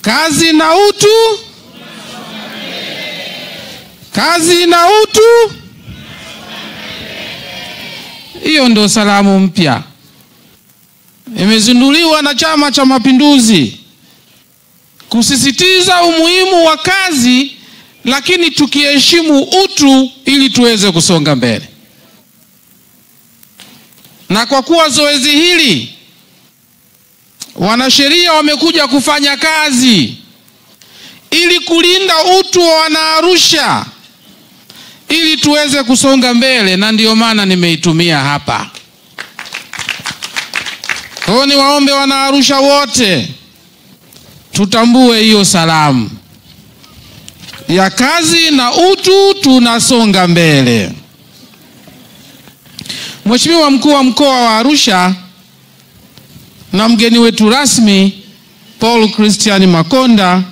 Kazi na utu. Kazi na utu. Hiyo ndio salamu mpya. Imezinduliwa na Chama cha Mapinduzi kusisitiza umuhimu wa kazi, lakini tukiheshimu utu ili tuweze kusonga mbele. Na kwa kuwa zoezi hili wanasheria wamekuja kufanya kazi ili kulinda utu wa Wanaarusha ili tuweze kusonga mbele, na ndio maana nimeitumia hapa. Kwa hiyo niwaombe Wanaarusha wote tutambue hiyo salamu ya kazi na utu, tunasonga mbele. Mheshimiwa Mkuu wa Mkoa wa Arusha na mgeni wetu rasmi Paul Christian Makonda,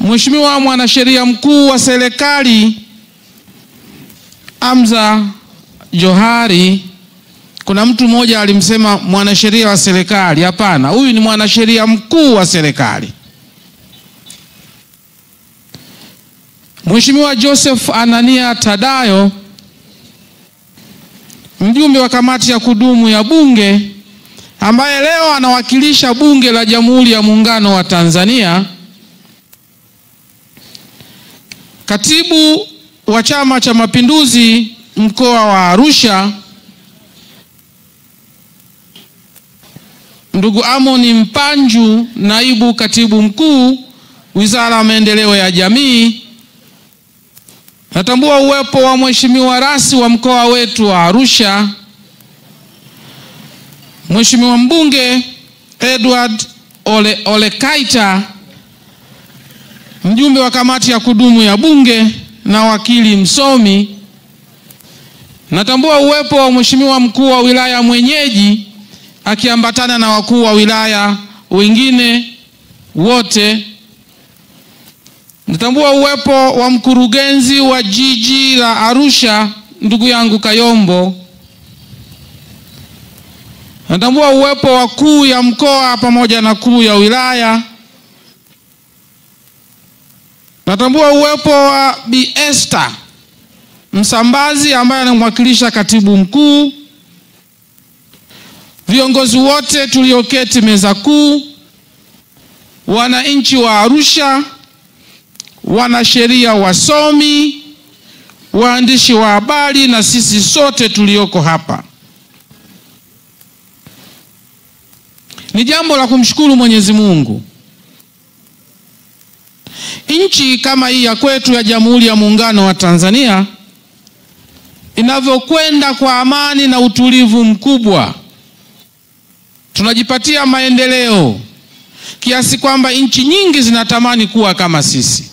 Mheshimiwa Mwanasheria Mkuu wa Serikali Hamza Johari. Kuna mtu mmoja alimsema mwanasheria wa serikali. Hapana, huyu ni mwanasheria mkuu wa serikali. Mheshimiwa Joseph Anania Tadayo, mjumbe wa kamati ya kudumu ya Bunge, ambaye leo anawakilisha Bunge la Jamhuri ya Muungano wa Tanzania. Katibu wa Chama cha Mapinduzi mkoa wa Arusha, ndugu Amoni Mpanju, naibu katibu mkuu Wizara ya Maendeleo ya Jamii. Natambua uwepo wa Mheshimiwa Rasi wa mkoa wetu wa Arusha, Mheshimiwa Mbunge Edward Ole Kaita, mjumbe wa kamati ya kudumu ya Bunge na wakili msomi. Natambua uwepo wa Mheshimiwa mkuu wa wilaya mwenyeji akiambatana na wakuu wa wilaya wengine wote. Natambua uwepo wa mkurugenzi wa jiji la Arusha ndugu yangu Kayombo. Natambua uwepo wa kuu ya mkoa pamoja na kuu ya wilaya. Natambua uwepo wa Bi Esther Msambazi ambaye anamwakilisha katibu mkuu. Viongozi wote tulioketi meza kuu, wananchi wa Arusha, wanasheria wasomi, waandishi wa habari na sisi sote tulioko hapa. Ni jambo la kumshukuru Mwenyezi Mungu. Nchi kama hii ya kwetu ya Jamhuri ya Muungano wa Tanzania inavyokwenda kwa amani na utulivu mkubwa, tunajipatia maendeleo kiasi kwamba nchi nyingi zinatamani kuwa kama sisi.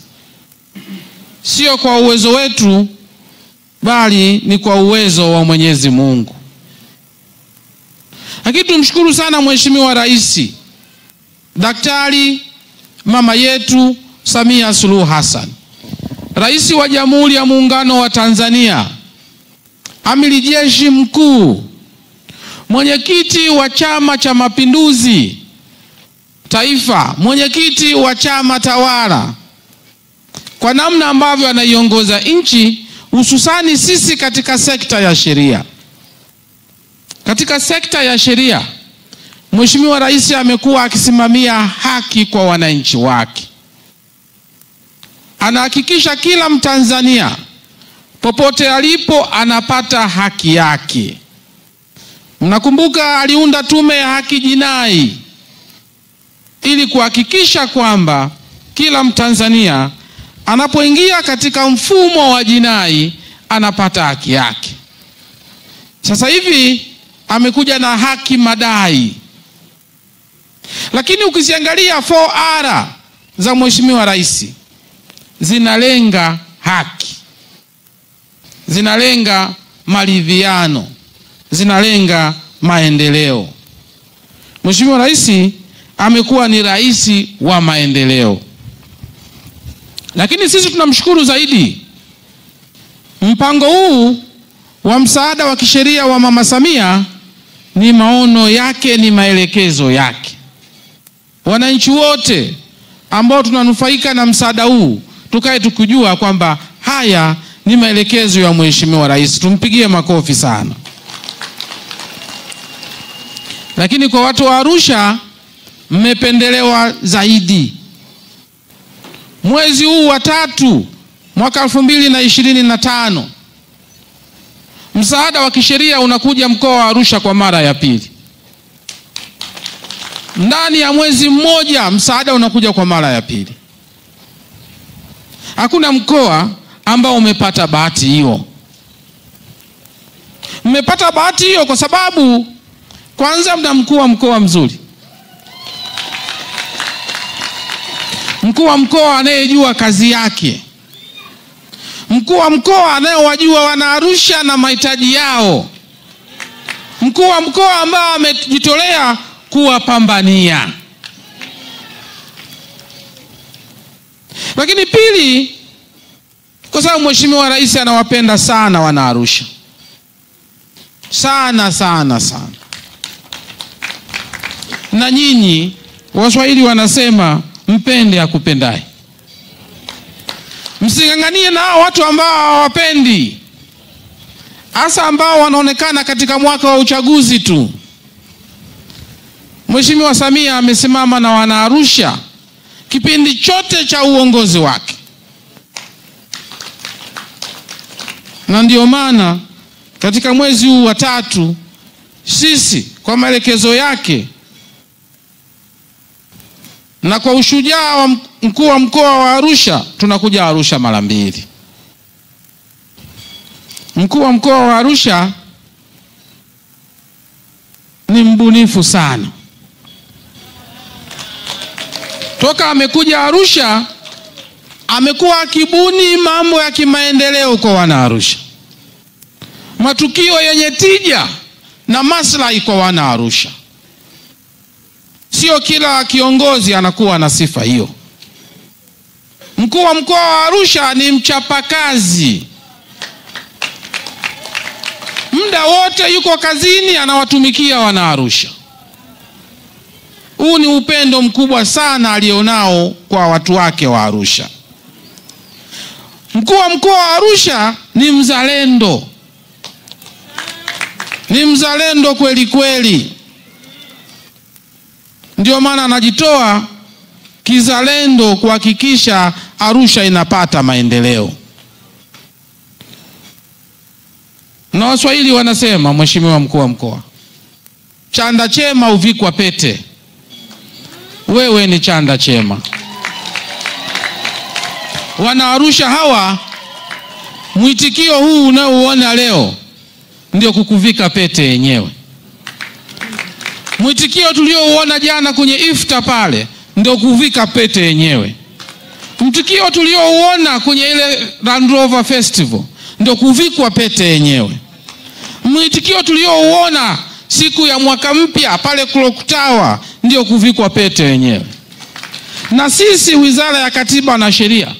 Sio kwa uwezo wetu, bali ni kwa uwezo wa Mwenyezi Mungu. Lakini tumshukuru sana Mheshimiwa Rais Daktari mama yetu Samia Suluhu Hassan, Rais wa Jamhuri ya Muungano wa Tanzania, Amiri Jeshi Mkuu, mwenyekiti wa Chama cha Mapinduzi Taifa, mwenyekiti wa chama tawala, kwa namna ambavyo anaiongoza nchi, hususani sisi katika sekta ya sheria. Katika sekta ya sheria, Mheshimiwa Rais amekuwa akisimamia haki kwa wananchi wake. Anahakikisha kila Mtanzania popote alipo anapata haki yake. Mnakumbuka aliunda tume ya haki jinai ili kuhakikisha kwamba kila Mtanzania anapoingia katika mfumo wa jinai anapata haki yake. Sasa hivi amekuja na haki madai. Lakini ukiziangalia 4R za Mheshimiwa Rais zinalenga haki, zinalenga maridhiano, zinalenga maendeleo. Mheshimiwa Rais amekuwa ni rais wa maendeleo. Lakini sisi tunamshukuru zaidi, mpango huu wa msaada wa kisheria wa Mama Samia ni maono yake, ni maelekezo yake. wananchi wote ambao tunanufaika na msaada huu tukae tukijua kwamba haya ni maelekezo ya Mheshimiwa Rais. Tumpigie makofi sana. Lakini kwa watu wa Arusha mmependelewa zaidi. Mwezi huu wa 3 mwaka 2025 msaada wa kisheria unakuja mkoa wa Arusha kwa mara ya pili. Ndani ya mwezi mmoja msaada unakuja kwa mara ya pili. Hakuna mkoa ambao umepata bahati hiyo. Mmepata bahati hiyo kwa sababu kwanza mna mkuu wa mkoa mzuri. Mkuu wa mkoa anayejua kazi yake. Mkuu wa mkoa anayewajua wana Arusha na mahitaji yao. Mkuu wa mkoa ambaye amejitolea kuwapambania. Lakini pili, kwa sababu Mheshimiwa Rais anawapenda sana wana Arusha. Sana sana sana. Na nyinyi Waswahili wanasema mpende akupendaye. Msinganganie na watu ambao hawapendi, hasa ambao wanaonekana katika mwaka wa uchaguzi tu. Mheshimiwa Samia amesimama na wana Arusha kipindi chote cha uongozi wake. Na ndio maana katika mwezi huu wa 3 sisi kwa maelekezo yake na kwa ushujaa wa mkuu wa mkoa wa Arusha tunakuja Arusha mara 2. Mkuu wa mkoa wa Arusha ni mbunifu sana. Toka amekuja Arusha amekuwa akibuni mambo ya kimaendeleo kwa wana Arusha. Matukio yenye tija na maslahi kwa wana Arusha. Sio kila kiongozi anakuwa na sifa hiyo. Mkuu wa mkoa wa Arusha ni mchapakazi. Muda wote yuko kazini anawatumikia wana Arusha. Huu ni upendo mkubwa sana alionao kwa watu wake wa Arusha. Mkuu wa mkoa wa Arusha ni mzalendo. Ni mzalendo kweli kweli. Ndio maana anajitoa kizalendo kuhakikisha Arusha inapata maendeleo. Na Waswahili wanasema, Mheshimiwa mkuu wa mkoa, chanda chema uvikwa pete. Wewe ni chanda chema. Wana Arusha hawa, mwitikio huu unaouona leo ndio kukuvika pete yenyewe. Mwitikio tuliouona jana kwenye iftar pale ndio kuvika pete yenyewe. Mwitikio tuliouona kwenye ile Land Rover Festival ndio kuvikwa pete yenyewe. Mwitikio tuliouona siku ya mwaka mpya pale Clock Tower ndio kuvikwa pete yenyewe. Na sisi Wizara ya Katiba na Sheria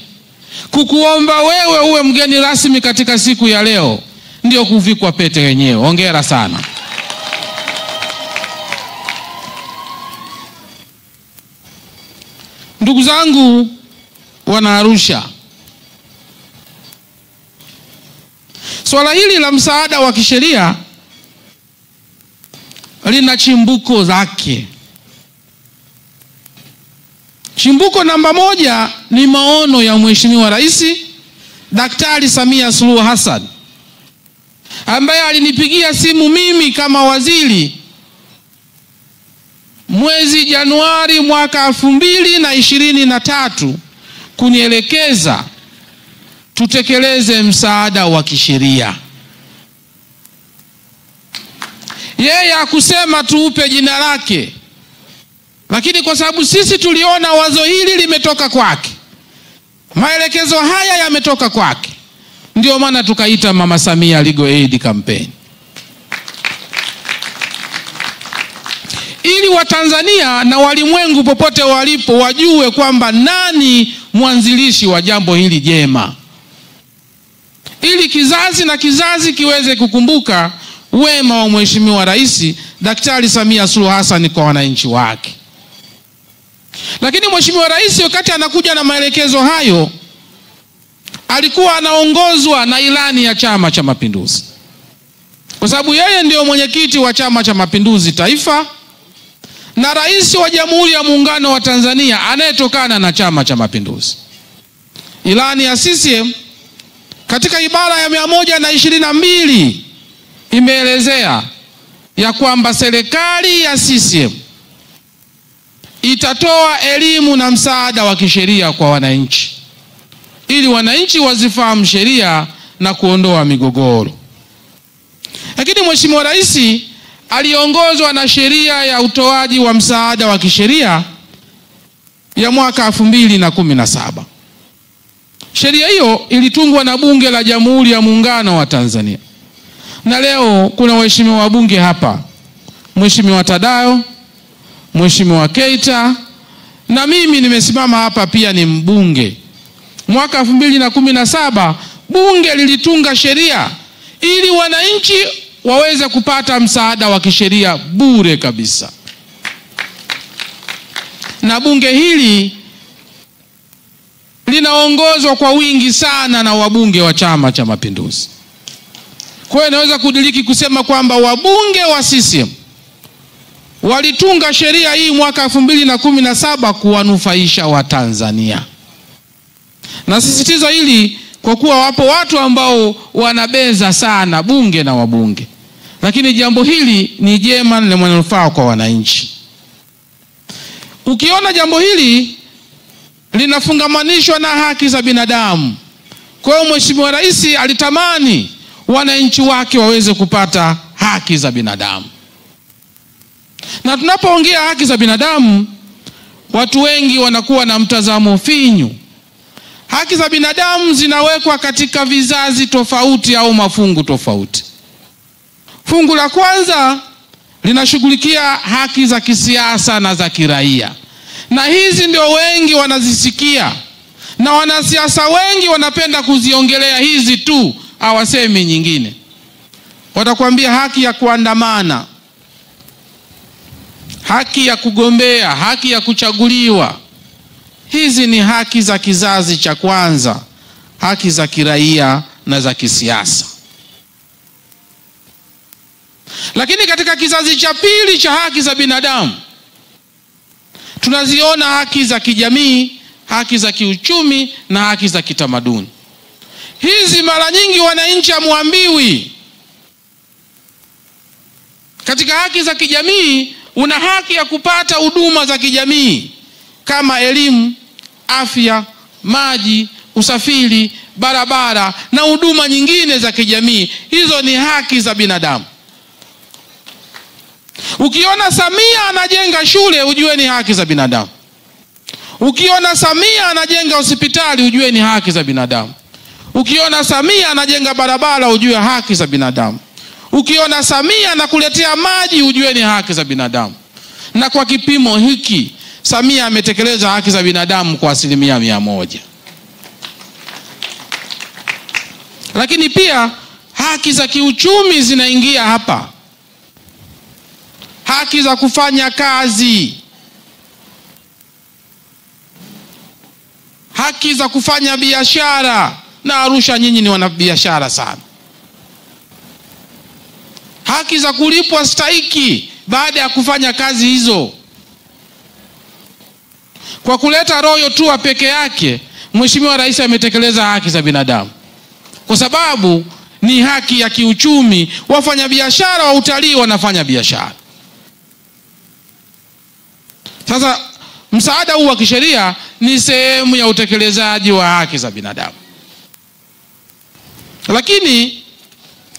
kukuomba wewe uwe mgeni rasmi katika siku ya leo ndio kuvikwa pete yenyewe. Hongera sana. Ndugu zangu wana Arusha, swala hili la msaada wa kisheria lina chimbuko zake. Chimbuko namba 1 ni maono ya Mheshimiwa Rais Daktari Samia Suluhu Hassan, ambaye alinipigia simu mimi kama waziri mwezi Januari mwaka 2023 kunielekeza tutekeleze msaada wa kisheria. Yeye hakusema tuupe jina lake, lakini kwa sababu sisi tuliona wazo hili limetoka kwake, maelekezo haya yametoka kwake, ndio maana tukaita Mama Samia Legal Aid Campaign. Ili Watanzania na walimwengu popote walipo wajue kwamba nani mwanzilishi wa jambo hili jema. Ili kizazi na kizazi kiweze kukumbuka wema wa Mheshimiwa Rais Daktari Samia Suluhu Hassan kwa wananchi wake. Lakini Mheshimiwa Rais wakati anakuja na maelekezo hayo alikuwa anaongozwa na ilani ya Chama cha Mapinduzi, kwa sababu yeye ndio mwenyekiti wa Chama cha Mapinduzi Taifa na rais wa Jamhuri ya Muungano wa Tanzania anayetokana na Chama cha Mapinduzi. Ilani ya CCM katika ibara ya 122 imeelezea ya kwamba serikali ya CCM itatoa elimu na msaada wa kisheria kwa wananchi ili wananchi wazifahamu sheria na kuondoa migogoro. Lakini Mheshimiwa Rais aliongozwa na sheria ya utoaji wa msaada wa kisheria ya mwaka 2017. Sheria hiyo ilitungwa na Bunge la Jamhuri ya Muungano wa Tanzania. Na leo kuna waheshimiwa wabunge hapa, Mheshimiwa Tadayo, Mheshimiwa Keita, na mimi nimesimama hapa pia ni mbunge. Mwaka 2017 bunge lilitunga sheria ili wananchi waweze kupata msaada wa kisheria bure kabisa. Na bunge hili linaongozwa kwa wingi sana na wabunge wa Chama cha Mapinduzi. Kwa hiyo naweza kudiriki kusema kwamba wabunge wa CCM walitunga sheria hii mwaka 2017 kuwanufaisha Watanzania. Nasisitiza hili kwa kuwa wapo watu ambao wanabeza sana bunge na wabunge, lakini jambo hili ni jema na manufaa kwa wananchi. Ukiona jambo hili linafungamanishwa na haki za binadamu, kwa hiyo Mheshimiwa Rais alitamani wananchi wake waweze kupata haki za binadamu. Na tunapoongea haki za binadamu, watu wengi wanakuwa na mtazamo finyu. Haki za binadamu zinawekwa katika vizazi tofauti au mafungu tofauti. Fungu la kwanza linashughulikia haki za kisiasa na za kiraia, na hizi ndio wengi wanazisikia, na wanasiasa wengi wanapenda kuziongelea hizi tu, hawasemi nyingine. Watakwambia haki ya kuandamana, haki ya kugombea, haki ya kuchaguliwa. Hizi ni haki za kizazi cha kwanza, haki za kiraia na za kisiasa. Lakini katika kizazi cha pili cha haki za binadamu tunaziona haki za kijamii, haki za kiuchumi na haki za kitamaduni. Hizi mara nyingi wananchi hamuambiwi. Katika haki za kijamii una haki ya kupata huduma za kijamii kama elimu, afya, maji, usafiri, barabara na huduma nyingine za kijamii. Hizo ni haki za binadamu. Ukiona Samia anajenga shule, ujue ni haki za binadamu. Ukiona Samia anajenga hospitali, ujue ni haki za binadamu. Ukiona Samia anajenga barabara, ujue haki za binadamu. Ukiona Samia anakuletea maji, ujue ni haki za binadamu. Na kwa kipimo hiki Samia ametekeleza haki za binadamu kwa 100%. Lakini pia haki za kiuchumi zinaingia hapa. Haki za kufanya kazi, haki za kufanya biashara, na Arusha nyinyi ni wanabiashara sana. Haki za kulipwa stahiki baada ya kufanya kazi hizo. Kwa kuleta Royal Tour peke yake, Mheshimiwa Rais ametekeleza haki za binadamu, kwa sababu ni haki ya kiuchumi. Wafanya biashara wa utalii wanafanya biashara. Sasa msaada huu wa kisheria ni sehemu ya utekelezaji wa haki za binadamu. Lakini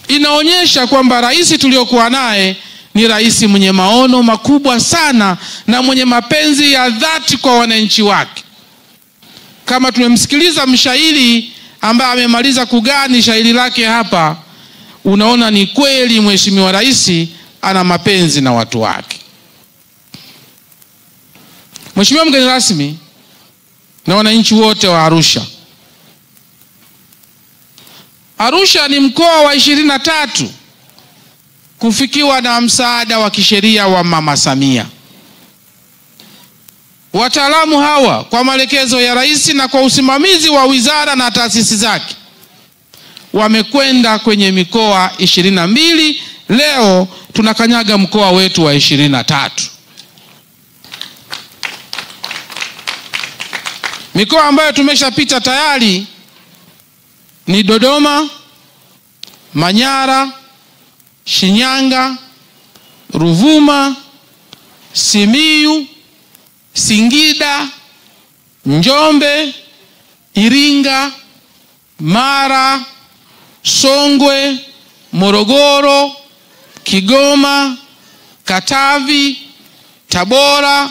inaonyesha kwamba rais tuliokuwa naye ni rais mwenye maono makubwa sana na mwenye mapenzi ya dhati kwa wananchi wake. Kama tumemsikiliza mshairi ambaye amemaliza kugani shairi lake hapa, unaona ni kweli Mheshimiwa Rais ana mapenzi na watu wake. Mheshimiwa mgeni rasmi na wananchi wote wa Arusha, Arusha ni mkoa wa 23 kufikiwa na msaada wa kisheria wa Mama Samia. Wataalamu hawa kwa maelekezo ya Rais na kwa usimamizi wa wizara na taasisi zake wamekwenda kwenye mikoa 22. Leo tunakanyaga mkoa wetu wa 23. Mikoa ambayo tumeshapita tayari ni Dodoma, Manyara, Shinyanga, Ruvuma, Simiyu, Singida, Njombe, Iringa, Mara, Songwe, Morogoro, Kigoma, Katavi, Tabora,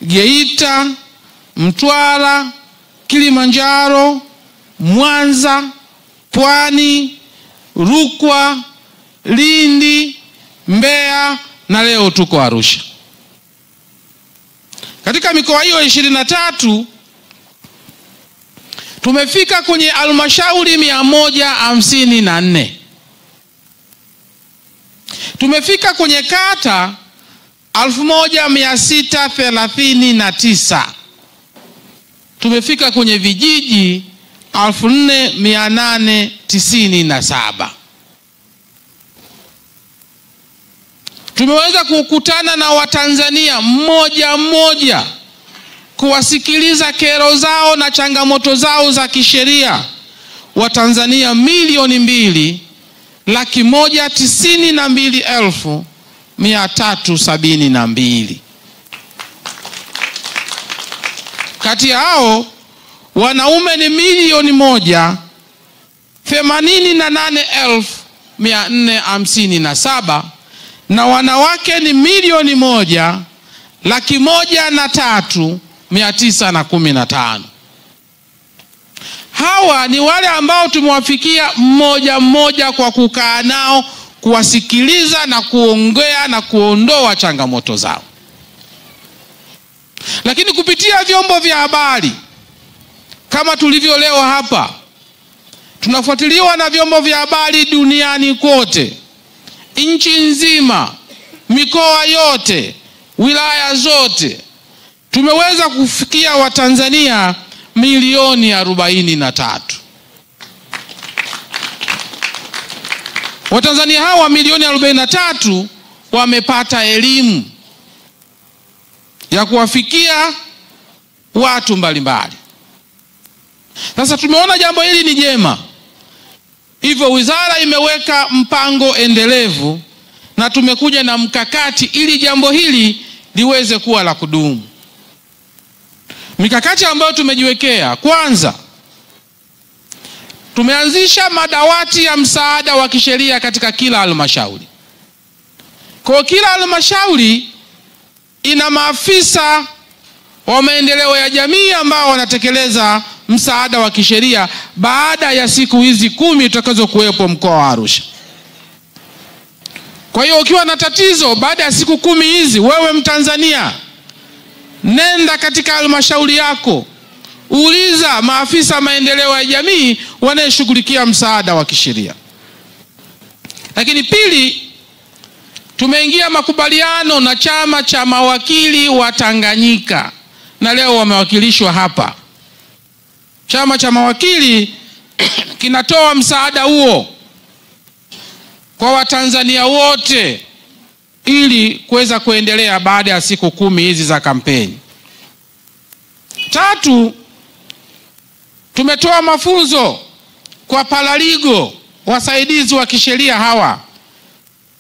Geita, Mtwara, Kilimanjaro, Mwanza, Pwani, Rukwa, Lindi, Mbeya na leo tuko Arusha. Katika mikoa hiyo 23 tumefika kwenye halmashauri 154. Tumefika kwenye kata 1639. Tumefika kwenye vijiji 4897. Tumeweza kukutana na Watanzania mmoja mmoja, kuwasikiliza kero zao na changamoto zao za kisheria. Watanzania 2,192,372. Kati ya hao wanaume ni 1,088,457 na wanawake ni 1,103,915. Hawa ni wale ambao tumewafikia mmoja mmoja kwa kukaa nao, kuwasikiliza na kuongea na kuondoa changamoto zao. Lakini kupitia vyombo vya habari kama tulivyo leo hapa, tunafuatiliwa na vyombo vya habari duniani kote, nchi nzima, mikoa yote, wilaya zote. Tumeweza kufikia Watanzania milioni 43. Watanzania hawa milioni 43 wamepata elimu ya kuwafikia watu mbalimbali. Sasa tumeona jambo hili ni jema, hivyo wizara imeweka mpango endelevu na tumekuja na mkakati ili jambo hili liweze kuwa la kudumu. Mikakati ambayo tumejiwekea: kwanza, tumeanzisha madawati ya msaada wa kisheria katika kila halmashauri. Kwa kila halmashauri ina maafisa wa maendeleo ya jamii ambao wanatekeleza msaada wa kisheria baada ya siku hizi 10 tutakazo kuwepo mkoa wa Arusha. Kwa hiyo ukiwa na tatizo baada ya siku 10 hizi, wewe Mtanzania, nenda katika halmashauri yako, uliza maafisa maendeleo ya jamii wanayeshughulikia msaada wa kisheria. Lakini pili, tumeingia makubaliano na chama cha mawakili wa Tanganyika na leo wamewakilishwa hapa. Chama cha mawakili kinatoa msaada huo kwa Watanzania wote ili kuweza kuendelea baada ya siku 10 hizi za kampeni. Tatu, tumetoa mafunzo kwa paralegal, wasaidizi wa kisheria hawa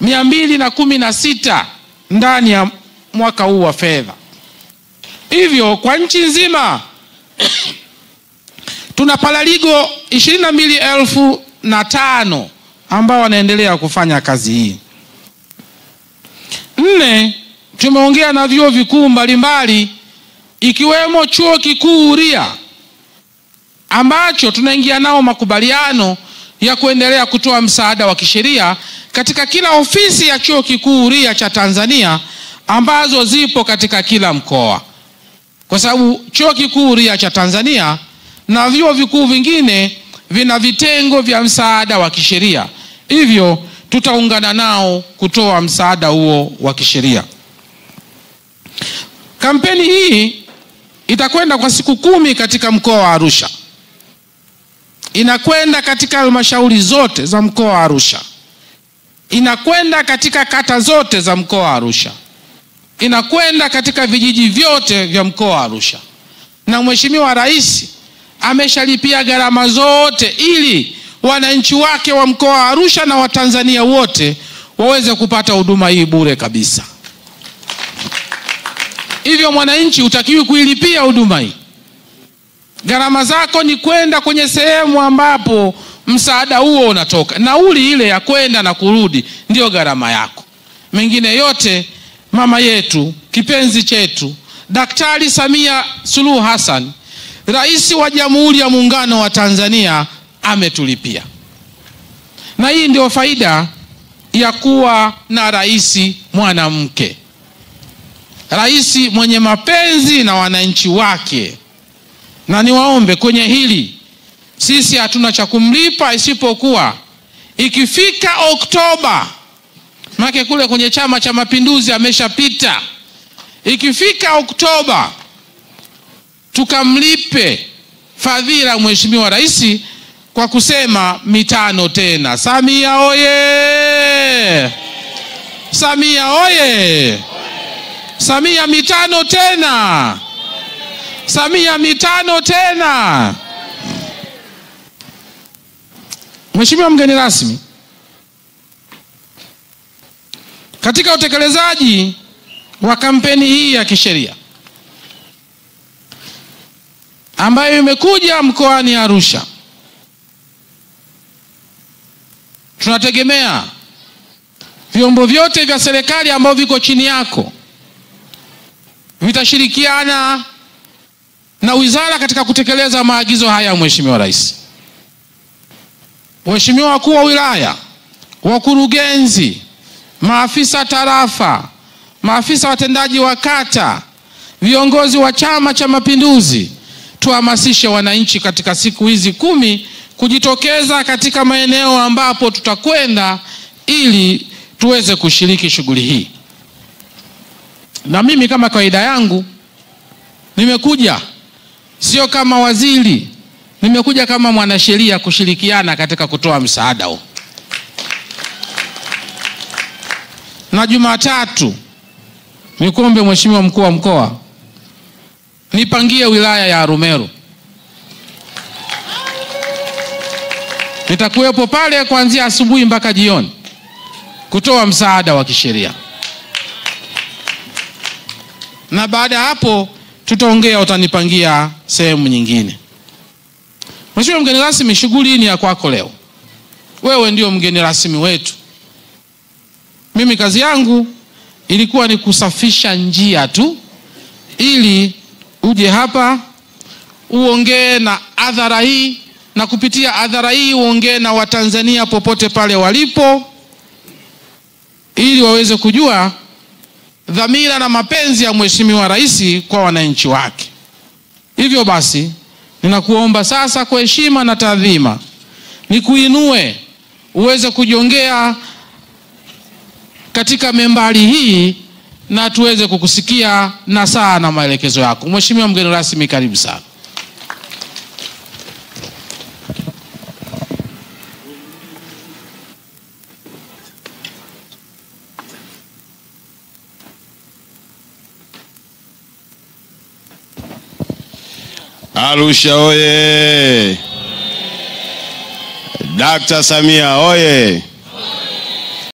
216 ndani ya mwaka huu wa fedha. Hivyo kwa nchi nzima tuna paralegal 22,005 ambao wanaendelea kufanya kazi hii. 4, tumeongea na vyuo vikuu mbalimbali ikiwemo chuo kikuu Huria ambacho tunaingia nao makubaliano ya kuendelea kutoa msaada wa kisheria katika kila ofisi ya chuo kikuu Huria cha Tanzania ambazo zipo katika kila mkoa, kwa sababu chuo kikuu Huria cha Tanzania na vyuo vikuu vingine vina vitengo vya msaada wa kisheria. Hivyo tutaungana nao kutoa msaada huo wa kisheria. Kampeni hii itakwenda kwa siku 10 katika mkoa wa Arusha. Inakwenda katika halmashauri zote za mkoa wa Arusha. Inakwenda katika kata zote za mkoa wa Arusha. Inakwenda katika vijiji vyote vya mkoa wa Arusha. Na Mheshimiwa Rais ameshalipia gharama zote ili wananchi wake wa mkoa wa Arusha na Watanzania wote waweze kupata huduma hii bure kabisa. Hivyo mwananchi utakiwi kuilipia huduma hii. Gharama zako ni kwenda kwenye sehemu ambapo msaada huo unatoka. Nauli ile ya kwenda na kurudi ndio gharama yako. Mengine yote mama yetu, kipenzi chetu, Daktari Samia Suluhu Hassan, Rais wa Jamhuri ya Muungano wa Tanzania, ametulipia. Na hii ndio faida ya kuwa na rais mwanamke. Rais mwenye mapenzi na wananchi wake. Na niwaombe kwenye hili, sisi hatuna cha kumlipa isipokuwa ikifika Oktoba, maana kule kwenye Chama cha Mapinduzi ameshapita. Ikifika Oktoba tukamlipe fadhila Mheshimiwa Rais kwa kusema mitano tena. Samia oye! Samia oye! Samia mitano tena! Samia mitano tena! Mheshimiwa mgeni rasmi, katika utekelezaji wa kampeni hii ya kisheria ambayo imekuja mkoani Arusha, tunategemea vyombo vyote vya serikali ambavyo viko chini yako vitashirikiana na wizara katika kutekeleza maagizo haya. Mheshimiwa Rais, Mheshimiwa wakuu wa wilaya, wakurugenzi, maafisa tarafa, maafisa watendaji wa kata, viongozi wa Chama cha Mapinduzi, tuhamasishe wananchi katika siku hizi 10 kujitokeza katika maeneo ambapo tutakwenda ili tuweze kushiriki shughuli hii. Na mimi kama kawaida yangu nimekuja sio kama waziri, nimekuja kama mwanasheria kushirikiana katika kutoa msaada huu. Na Jumatatu nikuombe Mheshimiwa mkuu wa mkoa nipangie wilaya ya Arumeru. Nitakuwepo pale kuanzia asubuhi mpaka jioni kutoa msaada wa kisheria. Na baada ya hapo tutaongea, utanipangia sehemu nyingine. Mheshimiwa mgeni rasmi, shughuli hii ni ya kwako leo. Wewe ndio mgeni rasmi wetu. Mimi kazi yangu ilikuwa ni kusafisha njia tu ili uje hapa uongee na hadhara hii, na kupitia hadhara hii uongee na Watanzania popote pale walipo, ili waweze kujua dhamira na mapenzi ya Mheshimiwa Rais kwa wananchi wake. Hivyo basi ninakuomba sasa kwa heshima na taadhima nikuinue uweze kujiongea katika membari hii na tuweze kukusikia na saa na maelekezo yako. Mheshimiwa mgeni rasmi, karibu sana. Arusha oye! Dr. Samia oye!